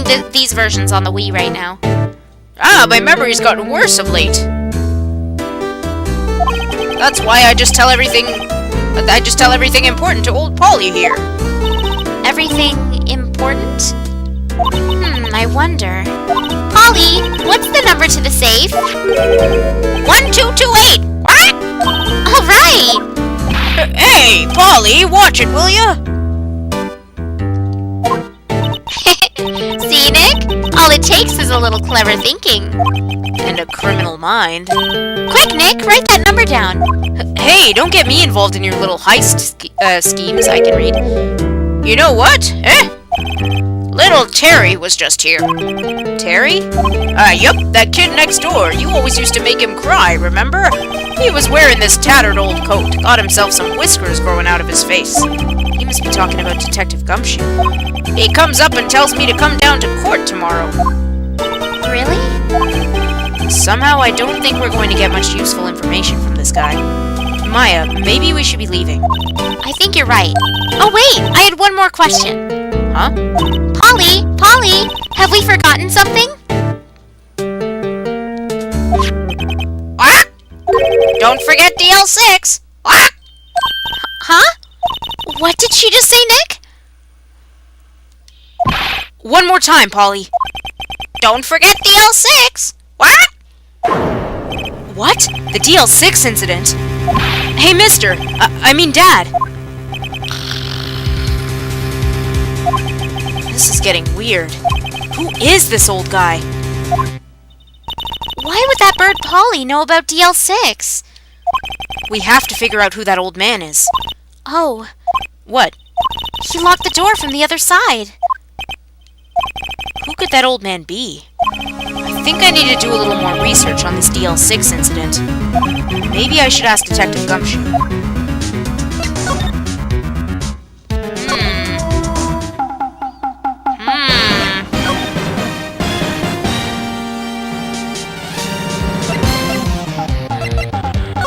playing these versions on the Wii right now. Ah, my memory's gotten worse of late. That's why I just tell everything important to old Polly here. Everything important? I wonder. Polly, what's the number to the safe? 1228! What? All right! Hey, Polly, watch it, will ya? See, Nick? All it takes is a little clever thinking. And a criminal mind. Quick, Nick, write that number down. Hey, don't get me involved in your little heist schemes I can read. You know what? Little Terry was just here. Terry? Yup, that kid next door. You always used to make him cry, remember? He was wearing this tattered old coat. Got himself some whiskers growing out of his face. He must be talking about Detective Gumshoe. He comes up and tells me to come down to court tomorrow. Really? Somehow I don't think we're going to get much useful information from this guy. Maya, maybe we should be leaving. I think you're right. Oh wait, I had one more question. Huh? Polly, have we forgotten something? Ah! Don't forget DL6! Ah! Huh? What did she just say, Nick? One more time, Polly. Don't forget DL6! What? What? The DL6 incident? Hey, mister! I mean, Dad! This is getting weird. Who is this old guy? Why would that bird Polly know about DL6? We have to figure out who that old man is. Oh. What? He locked the door from the other side. Who could that old man be? I think I need to do a little more research on this DL6 incident. Maybe I should ask Detective Gumshoe.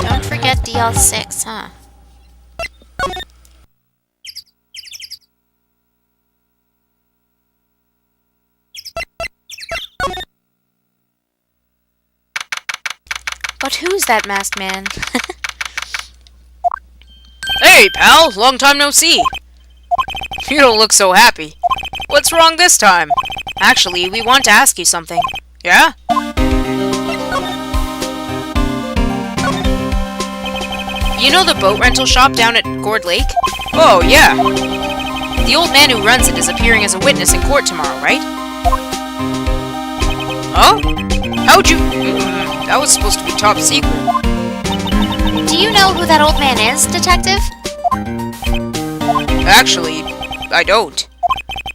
Don't forget DL6, huh? But who's that masked man? Hey, pal! Long time no see! You don't look so happy. What's wrong this time? Actually, we want to ask you something. Yeah? You know the boat rental shop down at Gourd Lake? Oh, yeah. The old man who runs it is appearing as a witness in court tomorrow, right? Huh? How'd you... that was supposed to be top secret. Do you know who that old man is, Detective? Actually, I don't.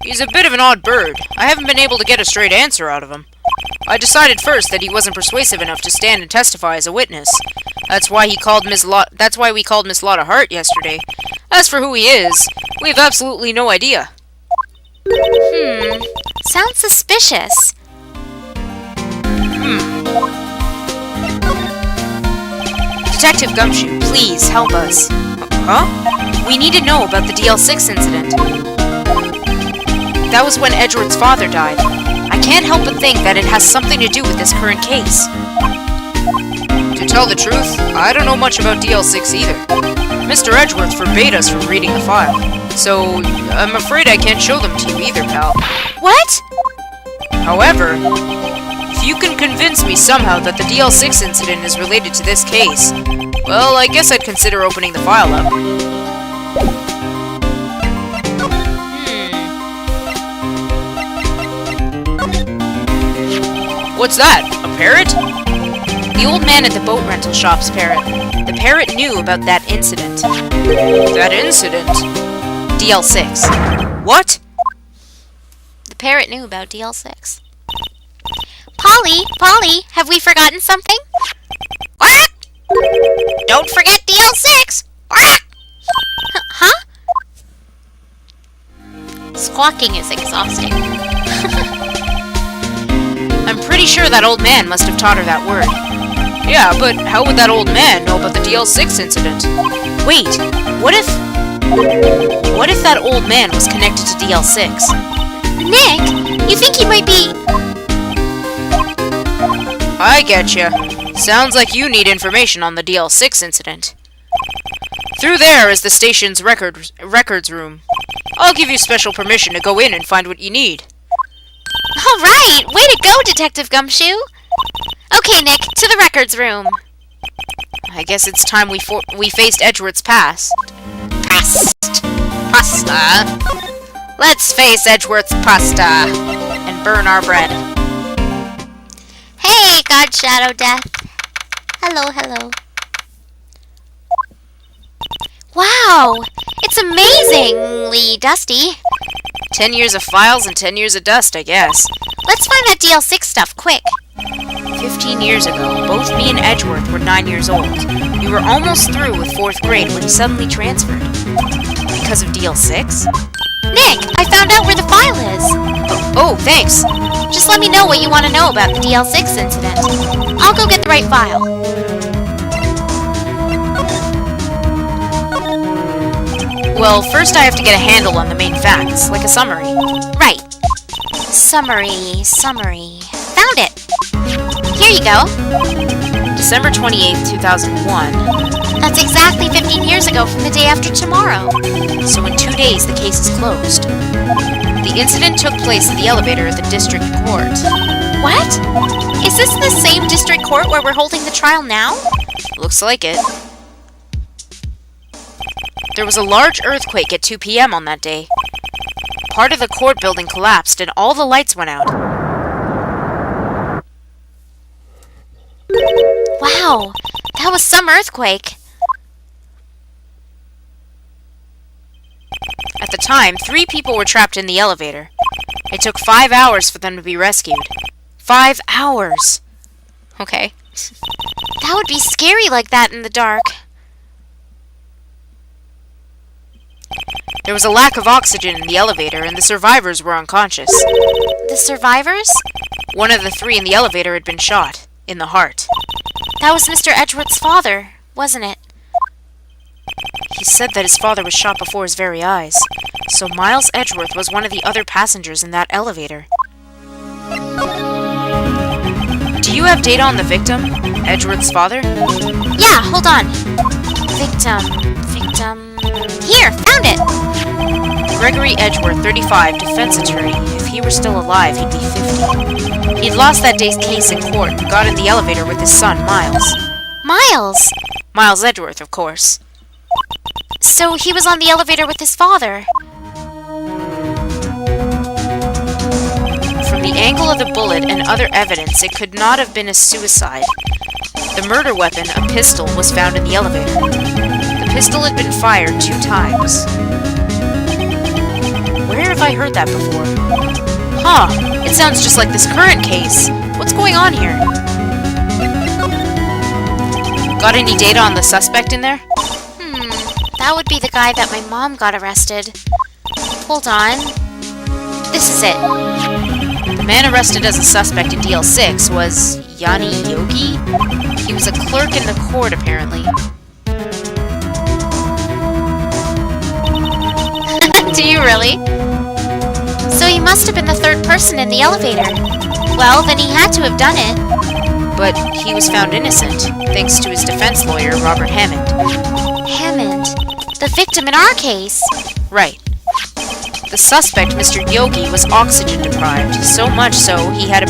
He's a bit of an odd bird. I haven't been able to get a straight answer out of him. I decided first that he wasn't persuasive enough to stand and testify as a witness. That's why we called Miss Lotta Hart yesterday. As for who he is, we have absolutely no idea. Sounds suspicious. Detective Gumshoe, please help us. Huh? We need to know about the DL6 incident. That was when Edgeworth's father died. I can't help but think that it has something to do with this current case. To tell the truth, I don't know much about DL6 either. Mr. Edgeworth forbade us from reading the file, so I'm afraid I can't show them to you either, pal. What? However, if you can convince me somehow that the DL6 incident is related to this case, well, I guess I'd consider opening the file up. What's that? A parrot? The old man at the boat rental shop's parrot. The parrot knew about that incident. That incident? DL6. What? The parrot knew about DL6. Polly, have we forgotten something? What? Don't forget DL6! What? Huh? Squawking is exhausting. I'm pretty sure that old man must have taught her that word. Yeah, but how would that old man know about the DL6 incident? Wait, what if that old man was connected to DL6? Nick, you think he might I getcha. Sounds like you need information on the DL6 incident. Through there is the station's records room. I'll give you special permission to go in and find what you need. All right! Way to go, Detective Gumshoe! Okay, Nick, to the records room. I guess it's time we faced Edgeworth's past. Pasta. Let's face Edgeworth's pasta and burn our bread. Hey, God Shadow Death. Hello, hello. Wow! It's amazingly dusty. 10 years of files and 10 years of dust, I guess. Let's find that DL6 stuff, quick. 15 years ago, both me and Edgeworth were 9 years old. We were almost through with 4th grade when he suddenly transferred. Because of DL6? Nick, I found out where the file is. Oh, thanks. Just let me know what you want to know about the DL6 incident. I'll go get the right file. Well, first I have to get a handle on the main facts, like a summary. Right. Summary. Found it. Here you go. December 28th, 2001. That's exactly 15 years ago from the day after tomorrow. So in 2 days, the case is closed. The incident took place in the elevator at the district court. What? Is this the same district court where we're holding the trial now? Looks like it. There was a large earthquake at 2 p.m. on that day. Part of the court building collapsed and all the lights went out. Wow, that was some earthquake. At the time, 3 people were trapped in the elevator. It took 5 hours for them to be rescued. 5 hours! Okay. That would be scary like that in the dark. There was a lack of oxygen in the elevator and the survivors were unconscious. The survivors? One of the 3 in the elevator had been shot. In the heart. That was Mr. Edgeworth's father, wasn't it? He said that his father was shot before his very eyes. So Miles Edgeworth was one of the other passengers in that elevator. Do you have data on the victim? Edgeworth's father? Yeah, hold on. Victim. Here, found it! Gregory Edgeworth, 35, defense attorney. If he were still alive, he'd be 50. He'd lost that day's case in court and got in the elevator with his son, Miles. Miles? Miles Edgeworth, of course. So he was on the elevator with his father. From the angle of the bullet and other evidence, it could not have been a suicide. The murder weapon, a pistol, was found in the elevator. The pistol had been fired 2 times. Where have I heard that before? Huh, it sounds just like this current case. What's going on here? Got any data on the suspect in there? That would be the guy that my mom got arrested. Hold on. This is it. The man arrested as a suspect in DL6 was Yanni Yogi? He was a clerk in the court, apparently. Do you really? So he must have been the 3rd person in the elevator. Well, then he had to have done it. But he was found innocent, thanks to his defense lawyer, Robert Hammond. Hammond? The victim in our case? Right. The suspect, Mr. Yogi, was oxygen deprived, so much so he had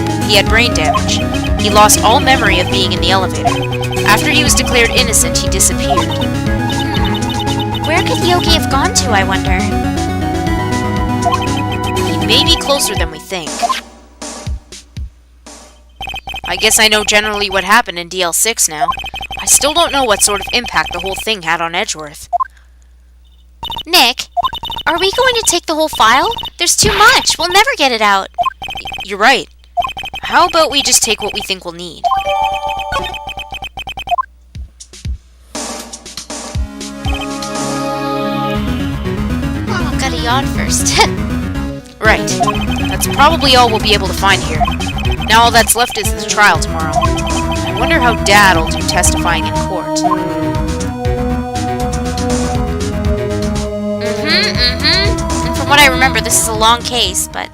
brain damage. He lost all memory of being in the elevator. After he was declared innocent, he disappeared. Where could Yogi have gone to, I wonder? He may be closer than we think. I guess I know generally what happened in DL6 now. I still don't know what sort of impact the whole thing had on Edgeworth. Nick, are we going to take the whole file? There's too much. We'll never get it out. You're right. How about we just take what we think we'll need? Oh, gotta yawn first. Right. That's probably all we'll be able to find here. Now all that's left is the trial tomorrow. I wonder how Dad'll do testifying in court. And from what I remember, this is a long case, but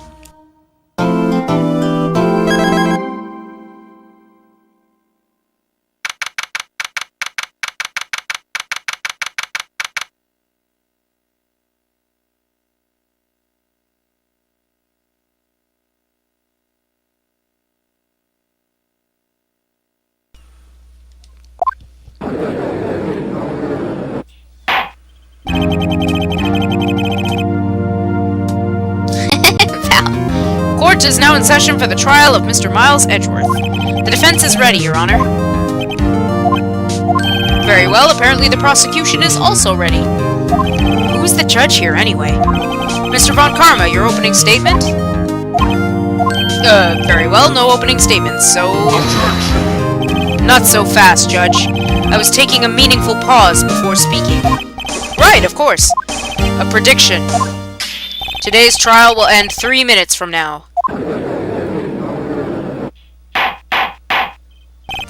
Val. Court is now in session for the trial of Mr. Miles Edgeworth. The defense is ready, Your Honor. Very well, apparently the prosecution is also ready. Who's the judge here, anyway? Mr. Von Karma, your opening statement? Very well, no opening statements, so... Not so fast, Judge. I was taking a meaningful pause before speaking. Right, of course. A prediction. Today's trial will end 3 minutes from now.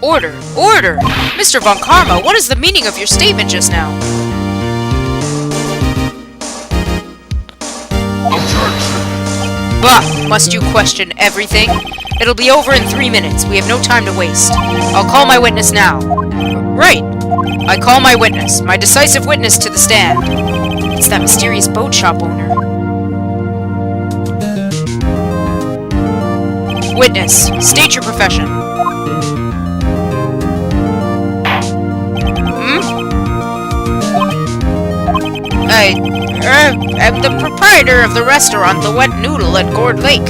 Order! Order! Mr. Von Karma, what is the meaning of your statement just now? Bah! Must you question everything? It'll be over in 3 minutes. We have no time to waste. I'll call my witness now. Right! I call my witness. My decisive witness to the stand. It's that mysterious boat shop owner. Witness, state your profession. I'm the proprietor of the restaurant The Wet Noodle at Gourd Lake.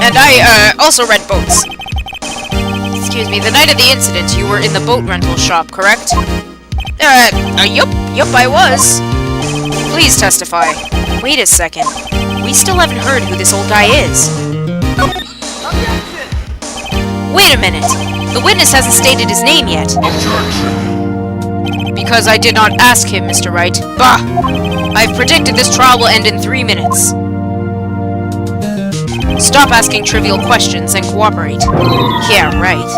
And I, also rent boats. Excuse me, the night of the incident, you were in the boat rental shop, correct? Yup, I was. Please testify. Wait a second. We still haven't heard who this old guy is. Wait a minute. The witness hasn't stated his name yet. Because I did not ask him, Mr. Wright. Bah! I've predicted this trial will end in 3 minutes. Stop asking trivial questions and cooperate. Yeah, right.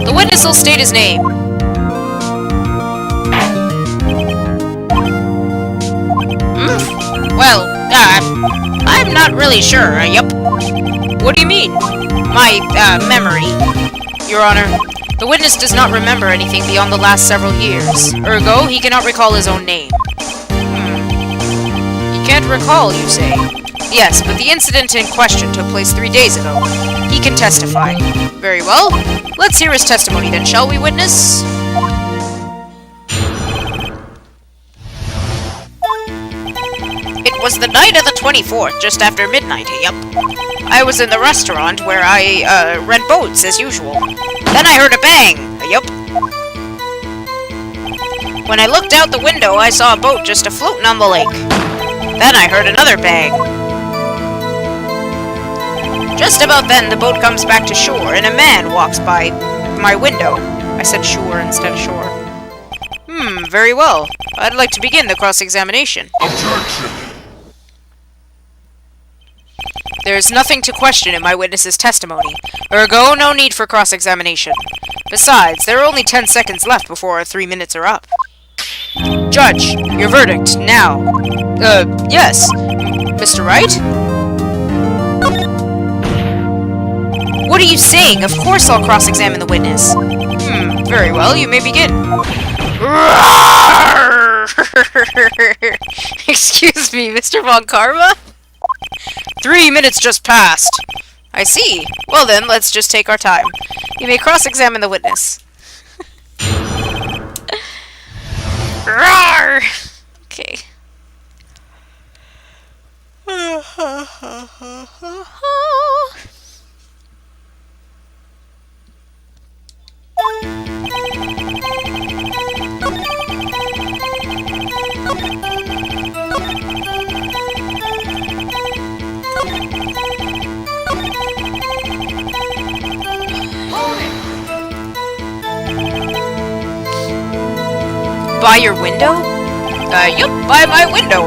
The witness will state his name. Well, I'm not really sure. Yup. What do you mean? My, memory. Your Honor, the witness does not remember anything beyond the last several years. Ergo, he cannot recall his own name. He can't recall, you say? Yes, but the incident in question took place 3 days ago. He can testify. Very well. Let's hear his testimony then, shall we, witness? It was the night of the 24th, just after midnight, yup. I was in the restaurant where I, rent boats, as usual. Then I heard a bang, yup. When I looked out the window, I saw a boat just a-floating on the lake. Then I heard another bang. Just about then, the boat comes back to shore, and a man walks by my window. I said shore instead of shore. Very well. I'd like to begin the cross-examination. Objection! There is nothing to question in my witness's testimony. Ergo, no need for cross-examination. Besides, there are only 10 seconds left before our 3 minutes are up. Judge, your verdict, now. Yes. Mr. Wright? What are you saying? Of course I'll cross-examine the witness. Very well, you may begin. Excuse me, Mr. Von Karma? 3 minutes just passed. I see. Well then, let's just take our time. You may cross-examine the witness. Okay. By your window? Yup, by my window.